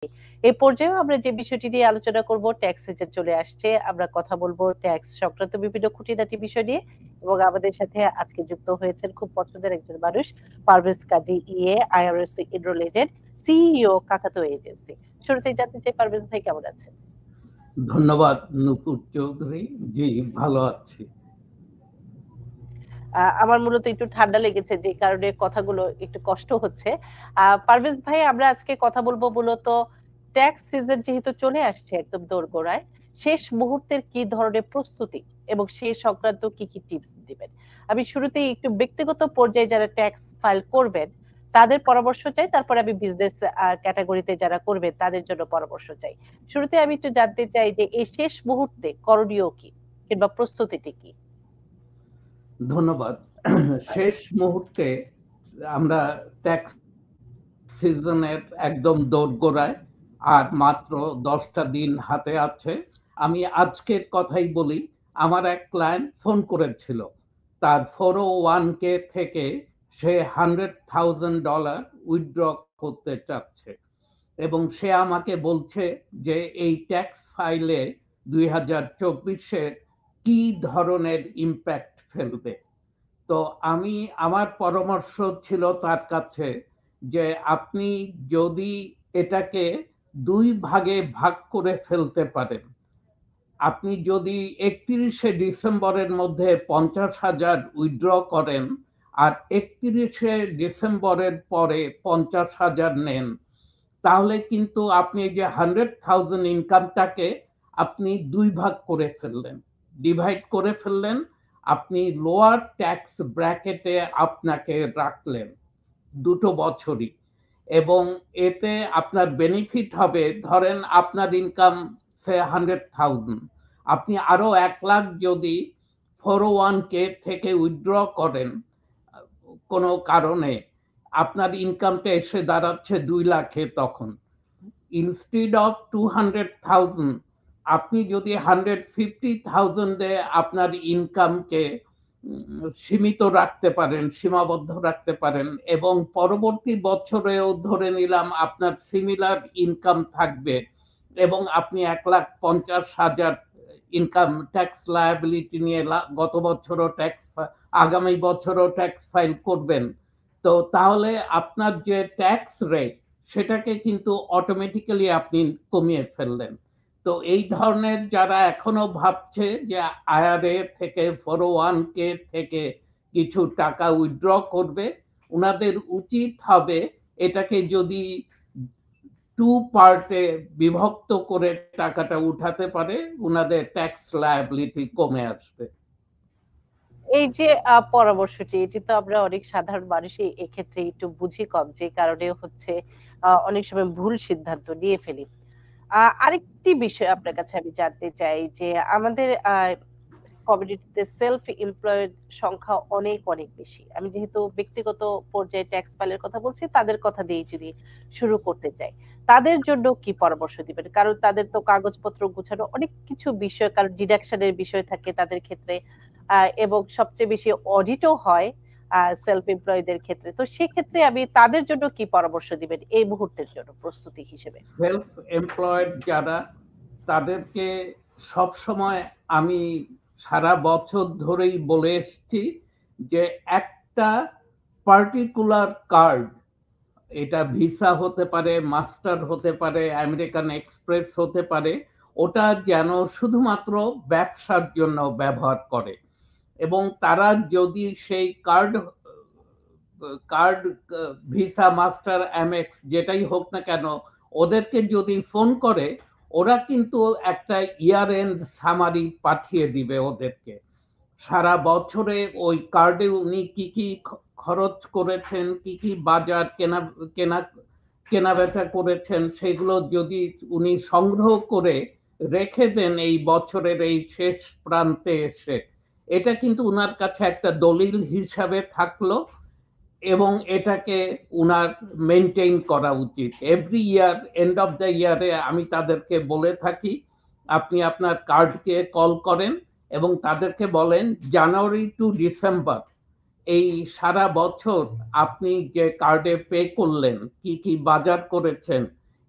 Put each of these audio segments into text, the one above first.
এই পর্যায়েও আমরা যে বিষয়টি নিয়ে আলোচনা করব, ট্যাক্স সিজন চলে আসছে। আমরা কথা বলবো ট্যাক্স সংক্রান্ত বিভিন্ন খুঁটিনাটি বিষয় নিয়ে, এবং আমাদের সাথে আজকে যুক্ত হয়েছেন খুব পছন্দের একজন মানুষ, পারভেজ কাজী ইএ, আইআরএস এনরোল এজেন্ট, সিইও কাকাতুয়া এজেন্সি। শুরুতেই জানতে চাই, পারভেজ ভাই কেমন আছেন? ধন্যবাদ নূপুর চৌধুরী। জি, ভালো আছি। আমার মূলত একটু ঠান্ডা লেগেছে, যে কারণে কথাগুলো একটু কষ্ট হচ্ছে। পারভেজ ভাই, আমরা আজকে কথা বলবো মূলত ট্যাক্স সিজন যেহেতু চলে আসছে একদম দোরগোড়ায়, শেষ মুহূর্তের কি ধরনের প্রস্তুতি এবং সেই সংক্রান্ত কি কি টিপস দিবেন। আমি শুরুতেই একটু ব্যক্তিগত পর্যায়ে যারা ট্যাক্স ফাইল করবেন তাদের পরামর্শ চাই, তারপরে আমি বিজনেস ক্যাটাগরিতে যারা করবেন তাদের জন্য পরামর্শ চাই। শুরুতে আমি একটু জানতে চাই যে এই শেষ মুহূর্তে করণীয় কি, কিংবা প্রস্তুতিটি কি? ধন্যবাদ। শেষ মুহূর্তে আমরা ট্যাক্স সিজনের একদম দোরগোড়ায়, আর মাত্র 10টা দিন হাতে আছে। আমি আজকের কথাই বলি। আমার এক ক্লায়েন্ট ফোন করেছিল, তার 401k থেকে সে $100,000 উইথড্র করতে চাচ্ছে, এবং সে আমাকে বলছে যে এই ট্যাক্স ফাইলে 2024-এ কি ধরনের ইম্প্যাক্ট ফেলবে। তো আমার পরামর্শ ছিল তার কাছে যে আপনি যদি এটাকে 2 ভাগে ভাগ করে ফেলতে পারেন, আপনি যদি 31শে ডিসেম্বরের মধ্যে 50,000 উইথড্র করেন আর 31শে ডিসেম্বরের পরে 50,000 নেন, তাহলে কিন্তু আপনি এই যে 100,000 ইনকামটাকে আপনি 2 ভাগ করে ফেললেন, ডিভাইড করে ফেললেন। আপনি লোয়ার ট্যাক্স ব্র্যাকেটে আপনাকে রাখলেন 2 বছরই, এবং এতে আপনার বেনিফিট হবে। ধরেন আপনার ইনকাম সে 100,000, আপনি আরো 1 লাখ যদি 401k থেকে উইথড্র করেন কোনো কারণে, আপনার ইনকামটা এসে দাঁড়াচ্ছে 2 লাখে। তখন ইনস্টেড অফ 200,000, আপনি যদি 150,000 এ আপনার ইনকামকে সীমিত রাখতে পারেন, সীমাবদ্ধ রাখতে পারেন, এবং পরবর্তী বছরেও ধরে নিলাম আপনার সিমিলার ইনকাম থাকবে, এবং আপনি 1,50,000 ইনকাম ট্যাক্স লায়াবিলিটি নিয়ে গত বছরও ট্যাক্স, আগামী বছরও ট্যাক্স ফাইল করবেন, তো তাহলে আপনার যে ট্যাক্স রেট সেটাকে কিন্তু অটোমেটিক্যালি আপনি কমিয়ে ফেললেন। তো এই ধরনের যারা এখনো ভাবছে যে আইআরএ থেকে 401k থেকে কিছু টাকা উইথড্র করবে, উনাদের উচিত হবে এটাকে যদি 2 পার্টে বিভক্ত করে টাকাটা উঠাতে পারে, উনাদের ট্যাক্স লায়াবিলিটি কমে আসবে। এই যে পরামর্শটি, এটি তো আমরা অনেক সাধারণ মানুষই এক্ষেত্রে একটু বুঝি কম, যে কারণে হচ্ছে অনেক সময় ভুল সিদ্ধান্ত নিয়ে ফেলি। আরেকটি বিষয় আপনার কাছে আমি জানতে চাই, যে আমাদের কমিউনিটিতে সেলফ এমপ্লয়েড সংখ্যা অনেক অনেক বেশি। আমি যেহেতু ব্যক্তিগত পর্যায়ে ট্যাক্স ফাইলের কথা বলছি, তাদের কথা দিয়ে যদি শুরু করতে চাই, তাদের জন্য কি পরামর্শ দিবেন? কারণ তাদের তো কাগজপত্র গুছানো অনেক কিছু বিষয়, কারণ ডিডাকশনের বিষয় থাকে তাদের ক্ষেত্রে, এবং সবচেয়ে বেশি অডিটও হয় সেলফ এমপ্লয়ীদের ক্ষেত্রে। তো সেক্ষেত্রে আমি তাদের জন্য কি পরামর্শ দিবেন এই মুহূর্তের জন্য প্রস্তুতি হিসেবে? সেলফ এমপ্লয়েড যারা, তাদেরকে সব সময় আমি সারা বছর ধরেই বলে এসেছি যে একটা পার্টিকুলার কার্ড, এটা ভিসা হতে পারে, মাস্টার হতে পারে, আমেরিকান এক্সপ্রেস হতে পারে, ওটা যেন শুধুমাত্র ব্যবসার জন্য ব্যবহার করে। এবং তারা যদি সেই card card visa, master, Amex যেটাই হোক না কেন, ওদেরকে যদি ফোন করে, ওরা কিন্তু একটা ইয়ার এন্ড সামারি পাঠিয়ে দিবে ওদেরকে। সারা বছরে ওই কার্ডে উনি কি কি খরচ করেছেন, কি কি বাজার কেনা কেনা বেচা করেছেন, সেগুলো যদি উনি সংগ্রহ করে রেখে দেন এই বছরের এই শেষ প্রান্তে এসে, এটা কিন্তু উনার কাছে একটা দলিল হিসাবে থাকলো, এবং এটাকে উনার মেনটেইন করা উচিত। Every year, end of the ইয়ারে আমি তাদেরকে বলে থাকি, আপনি আপনার কার্ডকে কল করেন এবং তাদেরকে বলেন জানুয়ারি টু ডিসেম্বর এই সারা বছর আপনি যে কার্ডে পে করলেন, কি কি বাজার করেছেন,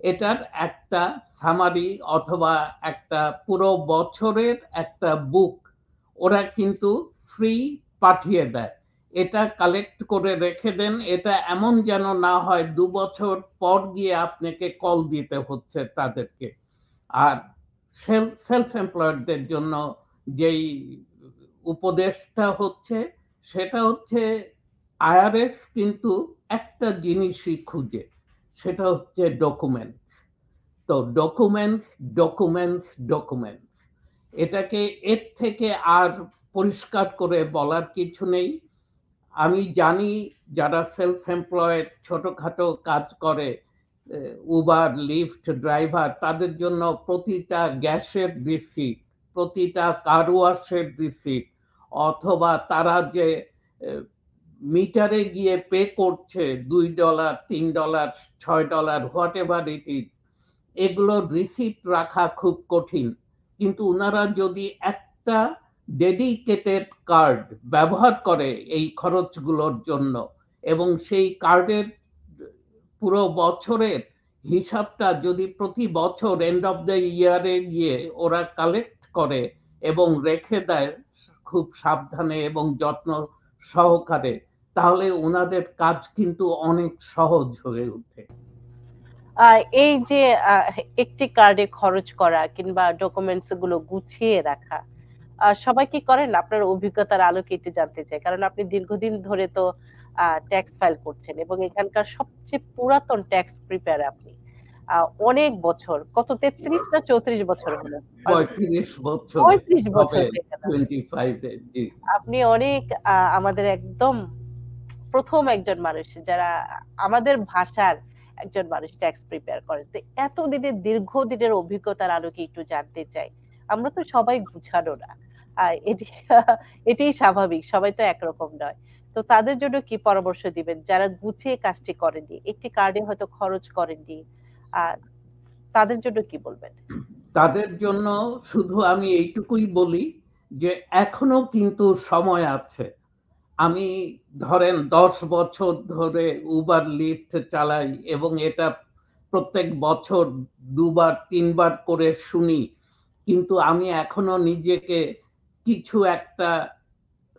এটার একটা সামারি অথবা একটা পুরো বছরের একটা বুক ওরা কিন্তু ফ্রি পাঠিয়ে দেয়। এটা কালেক্ট করে রেখে দেন। এটা এমন যেন না হয় ২ বছর পর গিয়ে আপনাকে কল দিতে হচ্ছে তাদেরকে। আর সেলফ এমপ্লয়েডদের জন্য যেই উপদেশটা হচ্ছে সেটা হচ্ছে আইআরএস কিন্তু একটা জিনিসই খুঁজে, সেটা হচ্ছে ডকুমেন্টস। তো ডকুমেন্টস, ডকুমেন্টস, ডকুমেন্টস। এটাকে এর থেকে আর পরিষ্কার করে বলার কিছু নেই। আমি জানি যারা সেলফ এমপ্লয়েড ছোটখাটো কাজ করে, উবার, লিফট ড্রাইভার, তাদের জন্য প্রতিটা গ্যাসের রিসিট, প্রতিটা কার ওয়াশের রিসিট, অথবা তারা যে মিটারে গিয়ে পে করছে $2, $3, $6, হোয়াট এভার ইট ইজ, এগুলোর রিসিট রাখা খুব কঠিন। কিন্তু উনারা যদি একটা ডেডিকেটেড কার্ড ব্যবহার করে এই খরচগুলোর জন্য এবং সেই কার্ডের পুরো বছরের হিসাবটা যদি প্রতি বছর এন্ড অফ দ্য ইয়ারে গিয়ে ওরা কালেক্ট করে এবং রেখে দেয় খুব সাবধানে এবং যত্ন সহকারে, তাহলে ওনাদের কাজ কিন্তু অনেক সহজ হয়ে ওঠে। এই যে একটি কার্ডে খরচ করা কিংবা ডকুমেন্টস গুলো গুছিয়ে রাখা, সবাই কি করেন? আপনার অভিজ্ঞতার আলোকে একটু জানতে চাই, কারণ আপনি দীর্ঘদিন ধরে তো ট্যাক্স ফাইল করছেন এবং এখানকার সবচেয়ে পুরাতন ট্যাক্স প্রিপেয়ার আপনি। অনেক বছর, কত 33 না 34 বছর হলো? 35 বছর 35 বছর হবে হয়ে গেল। 25 এ। জি। আপনি অনেক আমাদের একদম প্রথম একজন মানুষ যারা আমাদের ভাষার একজন মানুষ ট্যাক্স প্রিপেয়ার করেন। তো এতদিনের দীর্ঘদিনের অভিজ্ঞতার আলোকে একটু জানতে চাই। আমরা তো সবাই গুছানো না। এটি এটাই স্বাভাবিক। সবাই তো একরকম নয়। তো তাদের জন্য কি পরামর্শ দিবেন? যারা গুছিয়ে কাজটি করেননি, একটি কার্ডে হয়তো খরচ করেননি, আর তাদের জন্য কি বলবেন? তাদের জন্য শুধু আমি এইটুকুই বলি যে এখনো কিন্তু সময় আছে। আমি ধরেন 10 বছর ধরে উবার লিফট চালাই এবং এটা প্রত্যেক বছর ২ বার ৩ বার করে শুনি। কিন্তু আমি এখনো নিজেকে কিছু একটা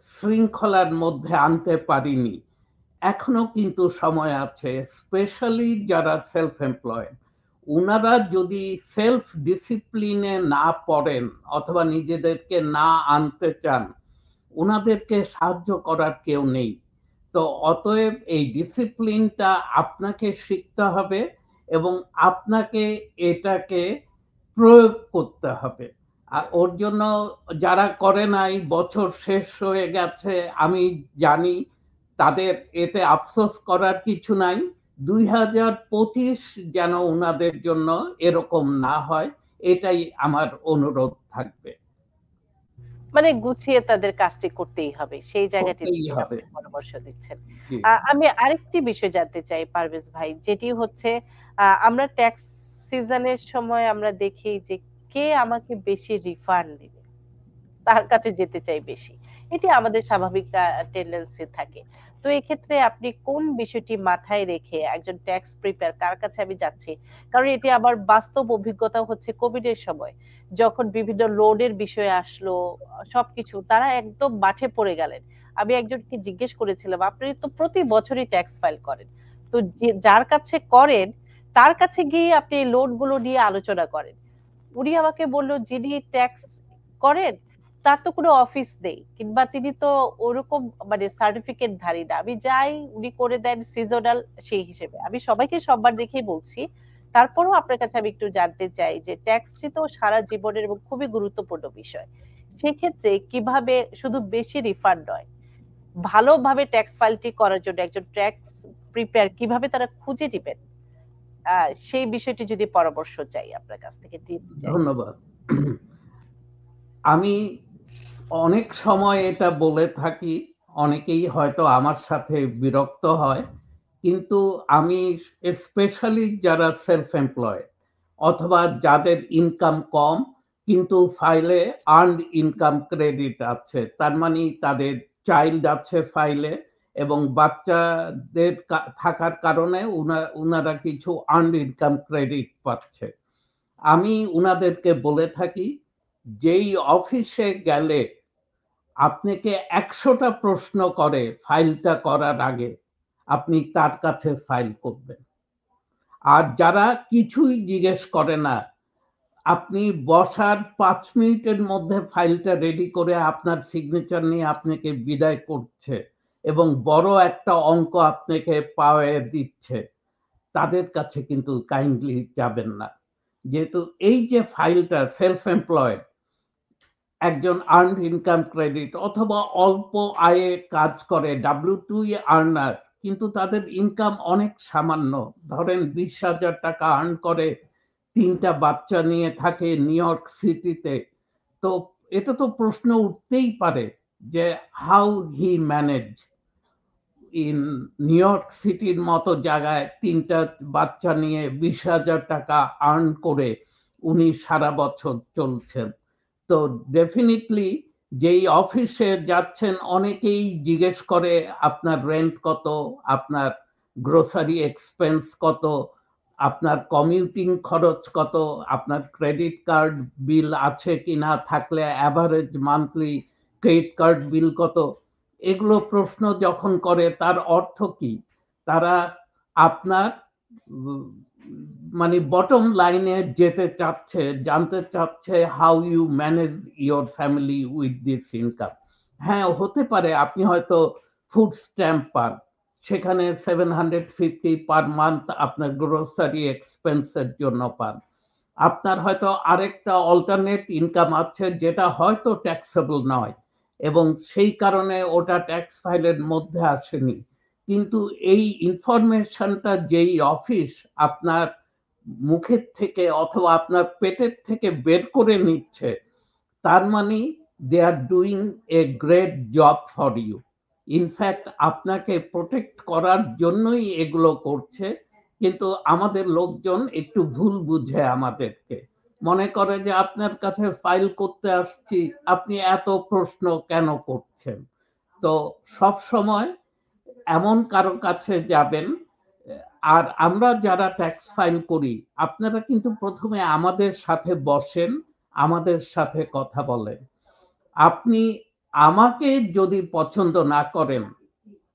শৃঙ্খলার মধ্যে আনতে পারিনি। এখনো কিন্তু সময় আছে, স্পেশালি যারা সেলফ এমপ্লয়েড। উনারা যদি সেলফ ডিসিপ্লিনে না পড়েন অথবা নিজেদেরকে না আনতে চান, উনাদেরকে সাহায্য করার কেউ নেই। তো অতএব এই ডিসিপ্লিনটা আপনাকে শিখতে হবে এবং আপনাকে এটাকে প্রয়োগ করতে হবে। আর ওর জন্য যারা করে নাই, বছর শেষ হয়ে গেছে, আমি জানি তাদের এতে আফসোস করার কিছু নাই। ২০২৫ যেন উনাদের জন্য এরকম না হয়, এটাই আমার অনুরোধ থাকবে। মানে গুছিয়ে তাদের কাজটি করতেই হবে। সেই জায়গাটি করতেই থেকে হবে। আপনি পরামর্শ দিচ্ছেন। জি। আমি আরেকটি বিষয় জানতে চাই পারভেজ ভাই, যেটি হচ্ছে আমরা ট্যাক্স সিজনের সময় আমরা দেখি যে কে আমাকে বেশি রিফান্ড দিবে, তার কাছে যেতে চাই বেশি। এটি আমাদের স্বাভাবিক টেনডেন্সি থাকে। তো এক্ষেত্রে আপনি কোন বিষয়টি মাথায় রেখে একজন ট্যাক্স প্রিপেয়ার কার কাছে আমি যাচ্ছি? কারণ এটি আমার বাস্তব অভিজ্ঞতা হচ্ছে কোভিড এর সময়। যখন বিভিন্ন লোডের বিষয় আসলো, সবকিছু তারা একদম মাঠে পড়ে গেলেন। আমি একজনকে জিজ্ঞেস করেছিলাম, "আপনি তো প্রতি বছরই ট্যাক্স ফাইল করেন। তো যার কাছে করেন তার কাছে গিয়ে আপনি এই লোড গুলো নিয়ে আলোচনা করেন।" উনি আমাকে বলল, "যিনি ট্যাক্স করেন তার তো কোনো অফিস নেই কিংবা তিনি তো ওরকম মানে সার্টিফিকেটধারী না। আমি যাই উনি করে দেন সিজনাল সেই হিসেবে।" আমি সবাইকে সম্মান রেখেই বলছি। তারপরেও আপনার কাছে আমি একটু জানতে চাই যে ট্যাক্সটি তো সারা জীবনের এবং খুবই গুরুত্বপূর্ণ বিষয়। সেক্ষেত্রে কিভাবে শুধু বেশি রিফান্ড নয়, ভালোভাবে ট্যাক্স ফাইলটি করার জন্য একজন ট্যাক্স প্রিপেয়ার কিভাবে তারা খুঁজে নিবেন? সেই বিষয়টি যদি পরামর্শ চাই আপনার কাছ থেকে, টিপস চাই। ধন্যবাদ। আমি অনেক সময় এটা বলে থাকি, অনেকেই হয়তো আমার সাথে বিরক্ত হয়। কিন্তু আমি স্পেশালি যারা সেলফ এমপ্লয়েড অথবা যাদের ইনকাম কম কিন্তু ফাইলে আর্নড ইনকাম ক্রেডিট আছে, তার মানে তাদের চাইল্ড আছে ফাইলে এবং বাচ্চাদের থাকার কারণে উনারা কিছু আর্নড ইনকাম ক্রেডিট পাচ্ছে। আমি উনাদেরকে বলে থাকি, যেই অফিসে গেলে আপনাকে ১০০টা প্রশ্ন করে ফাইলটা করার আগে, আপনি তার কাছে ফাইল করবেন। আর যারা কিছুই জিজ্ঞেস করে না, আপনি বসার ৫ মিনিটের মধ্যে ফাইলটা রেডি করে আপনার সিগনেচার নিয়ে আপনাকে বিদায় করছে এবং বড় একটা অঙ্ক আপনাকে পাওয়ায় দিচ্ছে, তাদের কাছে কিন্তু কাইন্ডলি যাবেন না। যেহেতু এই যে ফাইলটা সেলফ এমপ্লয়েড, একজন আর্নড ইনকাম ক্রেডিট অথবা অল্প আয়ে কাজ করে W2 আর্নার, কিন্তু তাদের ইনকাম অনেক সামান্য, ধরেন ২০,০০০ টাকা আর্ন করে, ৩টা বাচ্চা নিয়ে থাকে নিউ ইয়র্ক সিটিতে। তো এটা তো প্রশ্ন উঠতেই পারে যে how he manage in new York সিটির মতো জায়গায় ৩টা বাচ্চা নিয়ে ২০,০০০ টাকা আর্ন করে উনি সারা বছর চলছেন। তো ডেফিনিটলি যেই অফিসে যাচ্ছেন অনেকেই জিজ্ঞেস করে আপনার রেন্ট কত, আপনার গ্রোসারি এক্সপেন্স কত, আপনার কমিউটিং খরচ কত, আপনার ক্রেডিট কার্ড বিল আছে কিনা, থাকলে অ্যাভারেজ মান্থলি ক্রেডিট কার্ড বিল কত। এগুলো প্রশ্ন যখন করে তার অর্থ কি? তারা আপনার মানে বটম লাইনে যেতে চাচ্ছে, জানতে চাচ্ছে how you manage your family with this income. হ্যাঁ, হতে পারে আপনি হয়তো ফুড স্ট্যাম্প পান, সেখানে 750 পার মান্থ আপনার গ্রোসারি এক্সপেন্সের জন্য পান। আপনার হয়তো আরেকটা অল্টারনেট ইনকাম আছে যেটা হয়তো ট্যাক্সেবল নয় এবং সেই কারণে ওটা ট্যাক্স ফাইলের মধ্যে আসেনি। কিন্তু এই ইনফরমেশনটা যেই অফিস আপনার মুখের থেকে অথবা আপনার পেটের থেকে বের করে নিচ্ছে, তার মানে they are doing a great job for you. In fact আপনাকে প্রোটেক্ট করার জন্যই এগুলো করছে। কিন্তু আমাদের লোকজন একটু ভুল বুঝে আমাদেরকে, মনে করে যে আপনার কাছে ফাইল করতে আসছি, আপনি এত প্রশ্ন কেন করছেন। তো সব সময় এমন কারো কাছে যাবেন। আর আমরা যারা ট্যাক্স ফাইল করি, আপনারা কিন্তু প্রথমে আমাদের সাথে বসেন, আমাদের সাথে কথা বলেন। আপনি আমাকে যদি পছন্দ না করেন,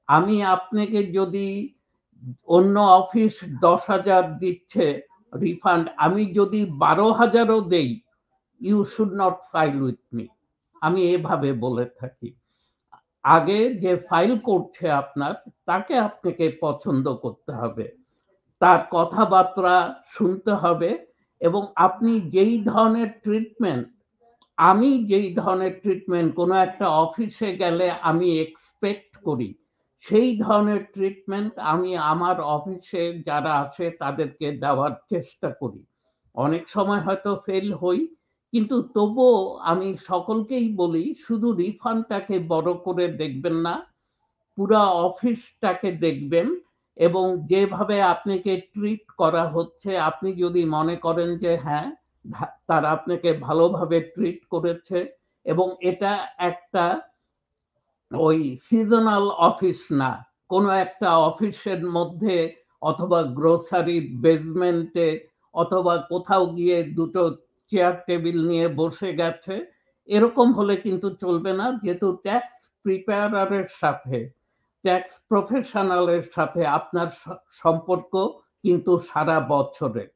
আমি আপনাকে যদি অন্য অফিস 10,000 দিচ্ছে রিফান্ড, আমি যদি 12,000ও দেই, you should not file with me. আমি এভাবে বলে থাকি। আগে যে ফাইল করছে আপনার, তাকে আপনাকে পছন্দ করতে হবে, তার কথাবার্তা শুনতে হবে এবং আপনি যেই ধরনের ট্রিটমেন্ট, আমি যেই ধরনের ট্রিটমেন্ট কোনো একটা অফিসে গেলে আমি এক্সপেক্ট করি, সেই ধরনের ট্রিটমেন্ট আমি আমার অফিসে যারা আছে তাদেরকে দেওয়ার চেষ্টা করি। অনেক সময় হয়তো ফেল হই, কিন্তু তবুও আমি সকলকেই বলি শুধু রিফান্ডটাকে বড় করে দেখবেন না, পুরা অফিসটাকে দেখবেন এবং যেভাবে আপনাকে ট্রিট করা হচ্ছে, আপনি যদি মনে করেন যে হ্যাঁ, তারা আপনাকে ভালোভাবে ট্রিট করেছে এবং এটা একটা ওই সিজনাল অফিস না, কোনো একটা অফিসের মধ্যে অথবা গ্রোসারির বেসমেন্টে অথবা কোথাও গিয়ে দুটো চেয়ার টেবিল নিয়ে বসে গেছে, এরকম হলে কিন্তু চলবে না। যেহেতু ট্যাক্স প্রিপেয়ারারের সাথে, ট্যাক্স প্রফেশনালের সাথে আপনার সম্পর্ক কিন্তু সারা বছরের,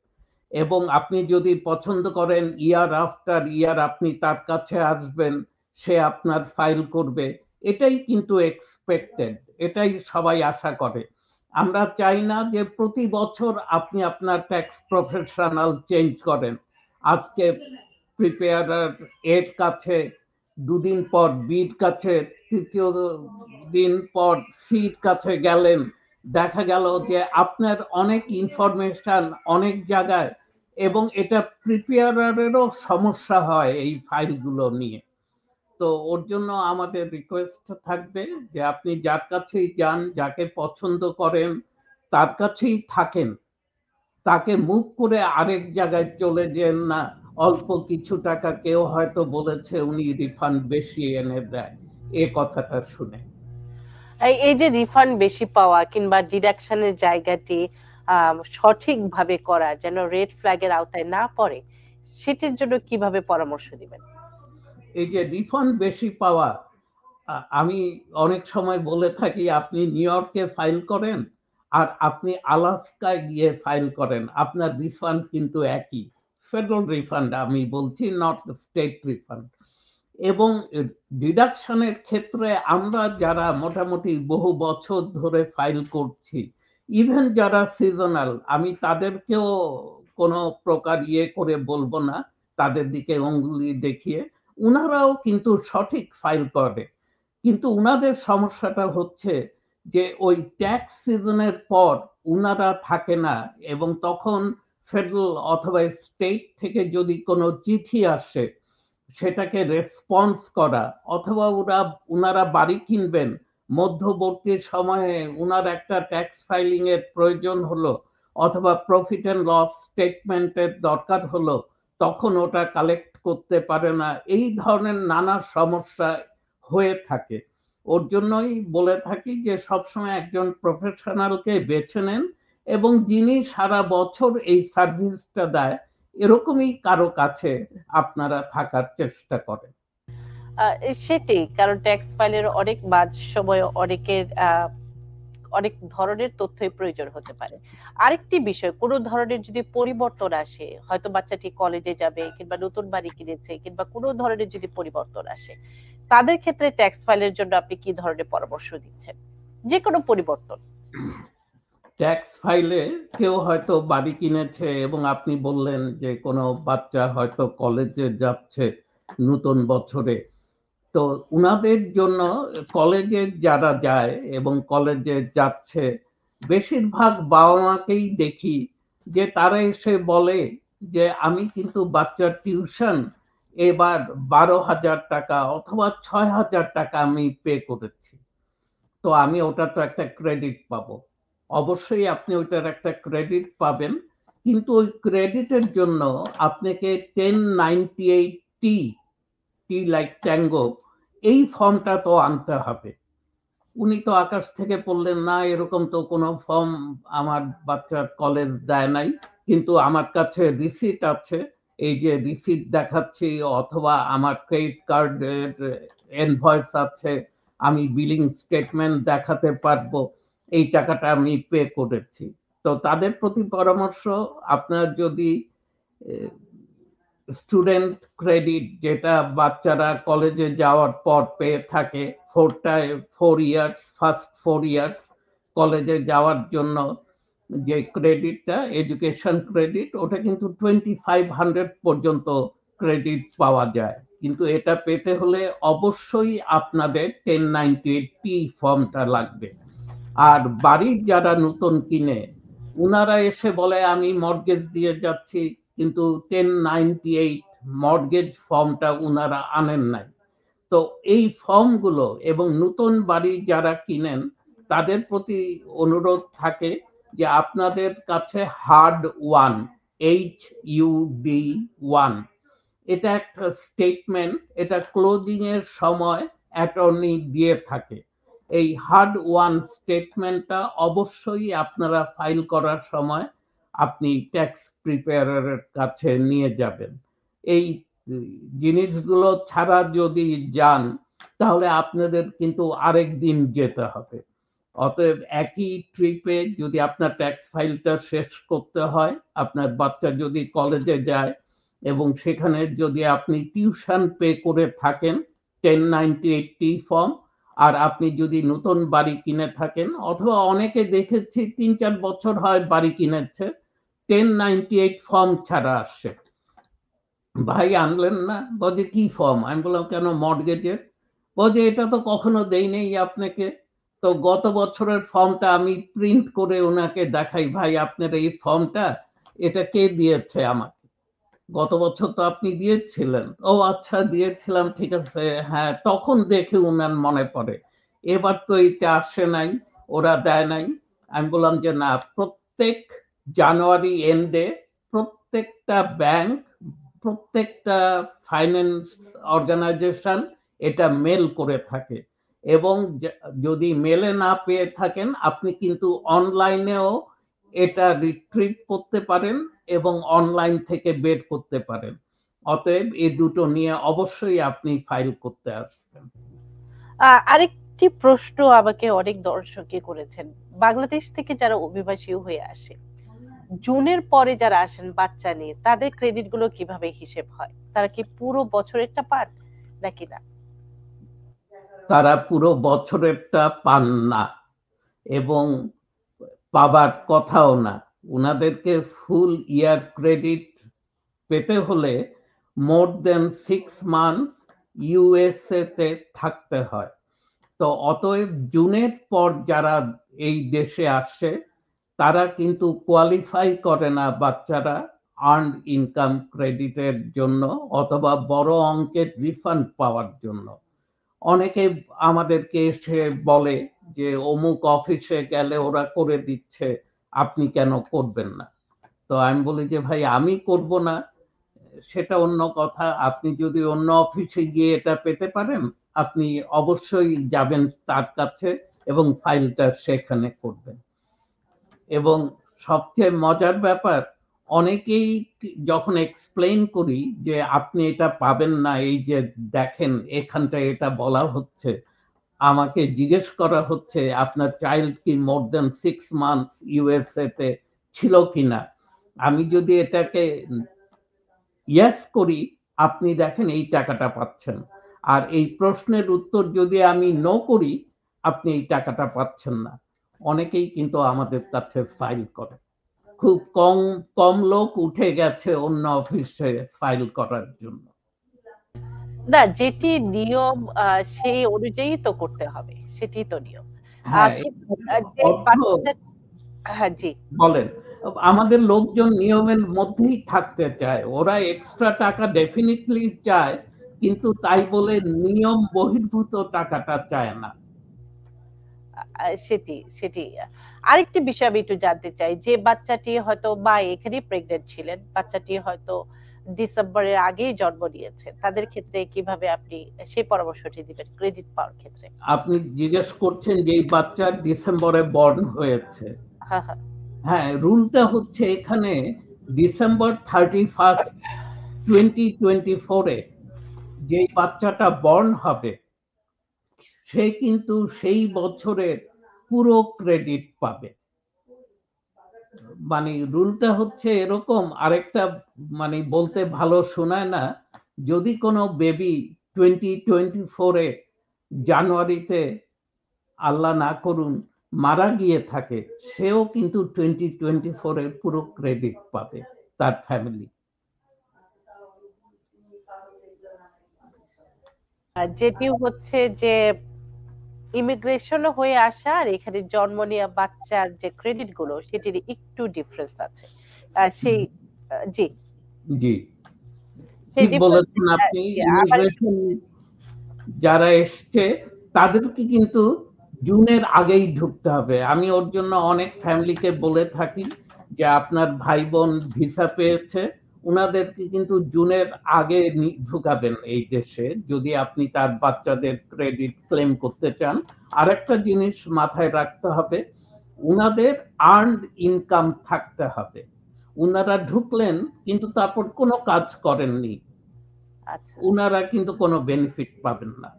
এবং আপনি যদি পছন্দ করেন ইয়ার আফটার ইয়ার আপনি তার কাছে আসবেন, সে আপনার ফাইল করবে, এটাই কিন্তু এক্সপেক্টেড, এটাই সবাই আশা করে। আমরা চাই না যে প্রতি বছর আপনি আপনার ট্যাক্স প্রফেশনাল চেঞ্জ করেন। আজকে প্রিপেয়ারার এর কাছে, দুদিন পর বির কাছে, তৃতীয় দিন পর সির কাছে গেলেন, দেখা গেল যে আপনার অনেক ইনফরমেশন অনেক জায়গায়, এবং এটা প্রিপেয়ারারেরও সমস্যা হয় এই ফাইলগুলো নিয়ে। তো ওর জন্য আমাদের রিকোয়েস্ট থাকবে যে আপনি যার কাছেই যান, যাকে পছন্দ করেন, তার কাছেই থাকেন, তাকে মুভ করে আরেক জায়গায় চলে যেন না। অল্প কিছু টাকা কেউ হয়তো বলেছে উনি রিফান্ড বেশি এনে দেয়, এ কথাটা শুনে। এই যে রিফান্ড বেশি পাওয়া কিংবা ডিডাকশনের জায়গাটি সঠিকভাবে করা যেন রেড ফ্ল্যাগের আওতায় না পড়ে, সেটির জন্য কিভাবে পরামর্শ দিবেন? এই যে রিফান্ড বেশি পাওয়া, আমি অনেক সময় বলে থাকি আপনি নিউ ইয়র্কে ফাইল করেন আর আপনি আলাস্কায় গিয়ে ফাইল করেন, আপনার রিফান্ড কিন্তু একই। ফেডারেল রিফান্ড আমি বলছি, নট স্টেট রিফান্ড। এবং ডিডাকশনের ক্ষেত্রে আমরা যারা মোটামুটি বহু বছর ধরে ফাইল করছি, ইভেন যারা সিজনাল, আমি তাদেরকেও কোনো প্রকার ইয়ে করে বলবো না, তাদের দিকে অঙ্গুলি দেখিয়ে, উনারাও কিন্তু সঠিক ফাইল করে। কিন্তু উনাদের সমস্যাটা হচ্ছে যে ওই ট্যাক্স সিজনের পর উনারা থাকে না, এবং তখন ফেডারেল অথবা স্টেট থেকে যদি কোনো চিঠি আসে সেটাকে রেসপন্স করা, অথবা উনারা বাড়ি কিনবেন, মধ্যবর্তী সময়ে উনার একটা ট্যাক্স ফাইলিং এর প্রয়োজন হলো, অথবা প্রফিট এন্ড লস স্টেটমেন্টের দরকার হলো, তখন ওটা কালেক্ট করতে পারে না। এই ধরনের নানা সমস্যা হয়ে থাকে। ওর জন্যই বলে থাকি যে সবসময় একজন প্রফেশনালকে বেছে নেন, এবং যিনি সারা বছর এই সার্ভিসটা দেয় এরকমই কারো কাছে আপনারা থাকার চেষ্টা করেন। সেটাই, কারণ ট্যাক্স ফাইলের অনেক মাঝ সময় অনেকের অনেক ধরনের তথ্যই প্রয়োজন হতে পারে। আরেকটি বিষয়, কোনো ধরনের যদি পরিবর্তন আসে, হয়তো বাচ্চাটি কলেজে যাবে কিংবা নতুন বাড়ি কিনেছে কিংবা কোনো ধরনের যদি পরিবর্তন আসে, তাদের ক্ষেত্রে ট্যাক্স ফাইলের জন্য আপনি কি ধরনের পরামর্শ দিচ্ছেন? যে কোনো পরিবর্তন। ট্যাক্স ফাইলে কেউ হয়তো বাড়ি কিনেছে এবং আপনি বললেন যে কোনো বাচ্চা হয়তো কলেজে যাচ্ছে নতুন বছরে, তো উনাদের জন্য কলেজে যারা যায় এবং কলেজে যাচ্ছে, বেশিরভাগ বাবা মাকেই দেখি যে তারা এসে বলে যে আমি কিন্তু বাচ্চার টিউশন এবার 12,000 টাকা অথবা 6,000 টাকা আমি পে করেছি, তো আমি ওটা তো একটা ক্রেডিট পাবো। অবশ্যই আপনি ওইটার একটা ক্রেডিট পাবেন, কিন্তু ওই ক্রেডিটের জন্য আপনাকে 1098 টি, টি লাইক ট্যাঙ্গো, এই ফর্মটা তো আনতে হবে। উনি তো আকাশ থেকে পড়লেন না, এরকম তো কোনো ফর্ম আমার বাচ্চার কলেজ দেয় নাই, কিন্তু আমার কাছে রিসিট আছে, এই যে রিসিট দেখাচ্ছি, অথবা আমার ক্রেডিট কার্ডের ইনভয়েস আছে, আমি বিলিং স্টেটমেন্ট দেখাতে পারবো এই টাকাটা আমি পে করেছি। তো তাদের প্রতি পরামর্শ, আপনার যদি স্টুডেন্ট ক্রেডিট, যেটা বাচ্চারা কলেজে যাওয়ার পর পেয়ে থাকে, 4 ইয়ার্স, ফার্স্ট 4 ইয়ার্স কলেজে যাওয়ার জন্য যে ক্রেডিটটা, এডুকেশন ক্রেডিট, ওটা কিন্তু 2500 পর্যন্ত ক্রেডিট পাওয়া যায়। কিন্তু এটা পেতে হলে অবশ্যই আপনাদের 1098 টি ফর্মটা লাগবে। আর বাড়ির যারা নতুন কিনে, উনারা এসে বলে আমি মর্টগেজ দিয়ে যাচ্ছি, কিন্তু 1098 মর্টগেজ ফর্মটা উনারা আনেন নাই। তো এই ফর্মগুলো, এবং নতুন বাড়ি যারা কিনেন তাদের প্রতি অনুরোধ থাকে যে আপনাদের কাছে হার্ড ওয়ান, HUD1, এটা একটা স্টেটমেন্ট, এটা ক্লোজিং এর সময় অ্যাটর্নি দিয়ে থাকে। এই হার্ড ওয়ান স্টেটমেন্টটা অবশ্যই আপনারা ফাইল করার সময় আপনি ট্যাক্স প্রিপেয়ারের কাছে নিয়ে যাবেন। এই জিনিসগুলো ছাড়া যদি যান, তাহলে আপনাদের কিন্তু আরেক দিন যেতে হবে। অতএব একই ট্রিপে যদি আপনার ট্যাক্স ফাইলটা শেষ করতে হয়, আপনার বাচ্চা যদি কলেজে যায় এবং সেখানে যদি আপনি টিউশন পে করে থাকেন, 1098 টি ফর্ম, আর আপনি যদি নতুন বাড়ি কিনে থাকেন, অথবা অনেকে দেখেছি 3-4 বছর হয় বাড়ি কিনেছে, 1098 ফর্ম ছাড়া আসছে। ভাই আনলেন না? বলে কি ফর্ম? আমি বললাম কেন, মর্টগেজের? বলে এটা তো কখনো দেই নাই আপনাকে। তো গত বছরের ফর্মটা আমি প্রিন্ট করে ওনাকে দেখাই, ভাই আপনার এই ফর্মটা, এটা কে দিয়েছে আমাকে? গত বছর তো আপনি দিয়েছিলেন। ও আচ্ছা দিয়েছিলাম, ঠিক আছে, হ্যাঁ, তখন দেখে উনার মনে পড়ে। এবার তো এইটা আসে নাই, ওরা দেয় নাই। আমি বললাম যে না, প্রত্যেক জানুয়ারি এন্ডে প্রত্যেকটা ব্যাংক, প্রত্যেকটা ফাইন্যান্স অর্গানাইজেশন এটা মেল করে থাকে। এবং যদি মেলে না পেয়ে থাকেন আপনি কিন্তু অনলাইনেও এটা রিট্রিভ করতে পারেন এবং অনলাইন থেকে বের করতে পারেন। অতএব এই দুটো নিয়ে অবশ্যই আপনি ফাইল করতে আসবেন। আরেকটি প্রশ্ন আমাকে অনেক দর্শকই করেছেন, বাংলাদেশ থেকে যারা অভিবাসী হয়ে আসে জুনের পরে যারা আসেন বাচ্চা নিয়ে, তাদের ক্রেডিট গুলো কিভাবে হিসেব হয়? তারা কি পুরো বছরেরটা পান নাকি না? তারা পুরো বছরেরটা পান না এবং পাবার কথাও না। উনাদেরকে ফুল ইয়ার ক্রেডিট পেতে হলে মোর দেন 6 মান্থস ইউএসএ তে থাকতে হয়। তো অতএব জুনের পর যারা এই দেশে আসে তারা কিন্তু কোয়ালিফাই করে না বাচ্চারা আর্নড ইনকাম ক্রেডিটের জন্য অথবা বড় অঙ্কের রিফান্ড পাওয়ার জন্য। অনেকে আমাদেরকে এসে বলে যে অমুক অফিসে গেলে ওরা করে দিচ্ছে, আপনি কেন করবেন না? তো আমি বলি যে ভাই আমি করব না, সেটা অন্য কথা। আপনি যদি অন্য অফিসে গিয়ে এটা পেতে পারেন, আপনি অবশ্যই যাবেন তার কাছে এবং ফাইলটা সেখানে করবেন। এবং সবচেয়ে মজার ব্যাপার, অনেকেই যখন এক্সপ্লেইন করি যে আপনি এটা পাবেন না, এই যে দেখেন এখানটায় এটা বলা হচ্ছে, আমাকে জিজ্ঞেস করা হচ্ছে আপনার চাইল্ড কি মোর দেন 6 মান্থস ইউএসএ তে ছিল কিনা। আমি যদি এটাকে ইয়েস করি, আপনি দেখেন এই টাকাটা পাচ্ছেন। আর এই প্রশ্নের উত্তর যদি আমি নো করি, আপনি এই টাকাটা পাচ্ছেন না। অনেকেই কিন্তু আমাদের কাছে ফাইল করে। খুব কম কম লোক উঠে গেছে অন্য অফিসে ফাইল করার জন্য। না, যেটি নিয়ম সেই অনুযায়ী তো করতে হবে, সেটি তো নিয়ম। হ্যাঁ, কিন্তু যে অর্থ বাচ্চা, হ্যাঁ জি বলেন। আমাদের লোকজন নিয়মের মধ্যেই থাকতে চায়। ওরা এক্সট্রা টাকা ডেফিনিটলি চায়, কিন্তু তাই বলে নিয়ম বহির্ভূত টাকাটা চায় না। সেটি সেটি আরেকটি বিষয় আমি একটু জানতে চাই, যে বাচ্চাটি হয়তো মা এখানে প্রেগনেন্ট ছিলেন, বাচ্চাটি হয়তো ডিসেম্বরের আগেই জন্ম নিয়েছে, তাদের ক্ষেত্রে কিভাবে আপনি সেই পরামর্শটি দিবেন ক্রেডিট পাওয়ার ক্ষেত্রে? আপনি জিজ্ঞেস করছেন যে এই বাচ্চা ডিসেম্বরে বর্ন হয়েছে। হ্যাঁ হ্যাঁ। হ্যাঁ, রুলটা হচ্ছে এখানে ডিসেম্বর 31st 2024 এ যেই বাচ্চাটা বর্ন হবে সে কিন্তু সেই বছরের পুরো ক্রেডিট পাবে। মানে রুলটা হচ্ছে এরকম, আরেকটা মানে বলতে ভালো শোনায় না, যদি কোনো বেবি 2024 এ জানুয়ারিতে আল্লাহ না করুন মারা গিয়ে থাকে, সেও কিন্তু 2024 এর পুরো ক্রেডিট পাবে তার ফ্যামিলি। যেটি হচ্ছে যে ইমিগ্রেশন হয়ে আসা আর এখানে জন্ম নেওয়া বাচ্চার যে ক্রেডিট গুলো সেটির একটু ডিফারেন্স আছে। সেই জি জি, সেই ঠিক ডিফারেন্স বলেছেন আপনি। আবার ইমিগ্রেশন যারা এসছে তাদেরকে কিন্তু জুনের আগেই ঢুকতে হবে। আমি ওর জন্য অনেক ফ্যামিলিকে বলে থাকি যে আপনার ভাই বোন ভিসা পেয়েছে, উনাদেরকে কিন্তু জুনের আগে ঢুকাবেন এই দেশে, যদি আপনি তার বাচ্চাদের ক্রেডিট ক্লেম করতে চান। আরেকটা জিনিস মাথায় রাখতে হবে, উনাদের আর্নড ইনকাম থাকতে হবে। উনারা ঢুকলেন কিন্তু তারপর কোনো কাজ করেননি, আচ্ছা। উনারা কিন্তু কোনো বেনিফিট পাবেন না।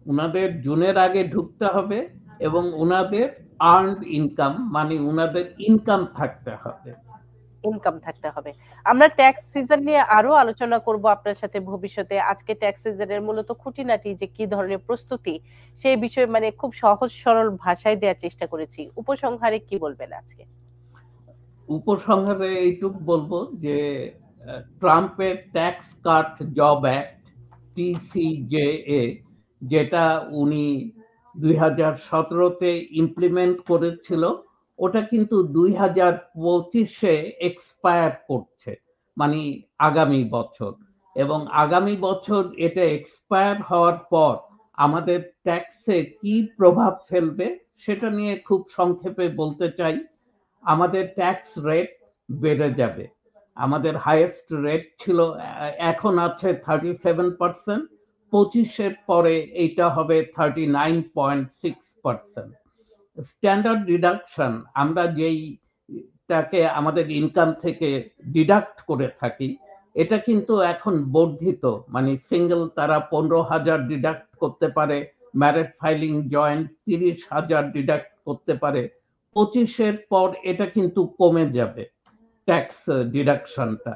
উনাদের জুনের আগে ঢুকতে হবে এবং উনাদের আর্নড ইনকাম মানে উনাদের ইনকাম থাকতে হবে। ইনকাম থাকতে হবে। আমরা ট্যাক্স সিজন নিয়ে আরো আলোচনা করব আপনার সাথে ভবিষ্যতে। আজকে ট্যাক্স সিজনের মূলত খুঁটিনাটি যে কি ধরনের প্রস্তুতি সেই বিষয়ে মানে খুব সহজ সরল ভাষায় দেওয়ার চেষ্টা করেছি। উপসংহারে কি বলবেন আজকে? উপসংহারে এইটুক বলবো যে ট্রাম্পের ট্যাক্স কাট জব অ্যাক্ট টিসিজেএ, যেটা উনি 2017-তে ইমপ্লিমেন্ট করেছিল, ওটা কিন্তু 2025-এ এক্সপায়ার করছে, মানে আগামী বছর। এবং আগামী বছর এটা এক্সপায়ার হওয়ার পর আমাদের ট্যাক্সে কি প্রভাব ফেলবে সেটা নিয়ে খুব সংক্ষেপে বলতে চাই। আমাদের ট্যাক্স রেট বেড়ে যাবে। আমাদের হাইয়েস্ট রেট ছিল, এখন আছে 37%, 25-এর পরে এইটা হবে 39.6%। স্ট্যান্ডার্ড ডিডাকশন আমরা যেইটাকে আমাদের ইনকাম থেকে ডিডাক্ট করে থাকি, এটা কিন্তু এখন বর্ধিত, মানে সিঙ্গেল তারা 15,000 ডিডাক্ট করতে পারে, ম্যারেড ফাইলিং জয়েন্ট 30,000 ডিডাক্ট করতে পারে। 25-এর পর এটা কিন্তু কমে যাবে ট্যাক্স ডিডাকশনটা।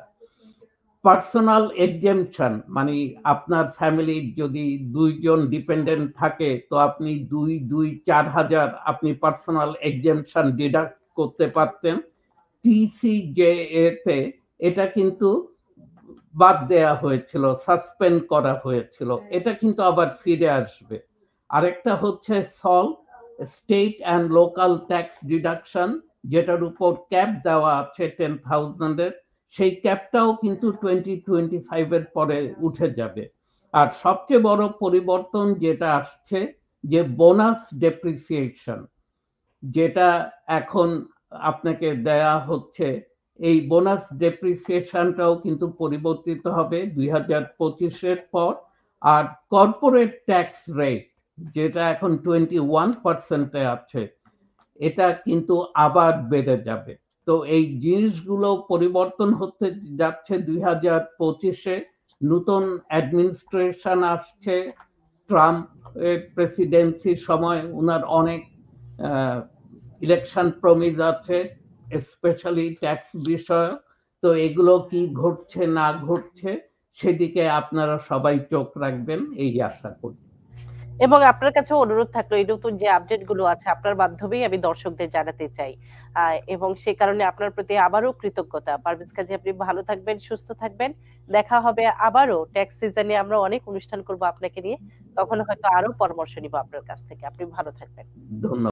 পার্সোনাল এক্সেম্পশন মানে আপনার ফ্যামিলির যদি 2 জন ডিপেন্ডেন্ট থাকে তো আপনি 4,000 আপনি পার্সোনাল এক্সেম্পশন ডিডাক্ট করতে পারতেন। TCJA তে এটা কিন্তু বাদ দেয়া হয়েছিল, সাসপেন্ড করা হয়েছিল, এটা কিন্তু আবার ফিরে আসবে। আরেকটা হচ্ছে state and local tax deduction, যেটার উপর ক্যাপ দেওয়া আছে 10,000 এর, সেই ক্যাপটাও কিন্তু 2025 এর পরে উঠে যাবে। আর সবচেয়ে বড় পরিবর্তন যেটা আসছে যে বোনাস ডেপ্রিসিয়েশন, যেটা এখন আপনাকে দেয়া হচ্ছে, এই বোনাস ডেপ্রিসিয়েশনটাও কিন্তু পরিবর্তিত হবে 2025-এর পর। আর কর্পোরেট ট্যাক্স রেট যেটা এখন 21%-এ আছে, এটা কিন্তু আবার বেড়ে যাবে। তো এই জিনিসগুলো পরিবর্তন হতে যাচ্ছে 2025-এ। নতুন অ্যাডমিনিস্ট্রেশন আসছে, ট্রাম্প এর প্রেসিডেন্সির সময় উনার অনেক ইলেকশন প্রমিস আছে, স্পেশালি ট্যাক্স বিষয়। তো এগুলো কি ঘটছে না ঘটছে সেদিকে আপনারা সবাই চোখ রাখবেন, এই আশা করি। এবং আপনার কাছে অনুরোধ থাকলো এই নতুন যে আপডেট গুলো আছে আপনার মাধ্যমেই আমি দর্শকদের জানাতে চাই, এবং সে কারণে আপনার প্রতি আবারও কৃতজ্ঞতা। পারভেজ কাজী, আপনি ভালো থাকবেন, সুস্থ থাকবেন। দেখা হবে আবারও ট্যাক্স সিজনে, আমরা অনেক অনুষ্ঠান করব আপনাকে নিয়ে, তখন হয়তো আরো পরামর্শ নিব আপনার কাছ থেকে। আপনি ভালো থাকবেন। ধন্যবাদ।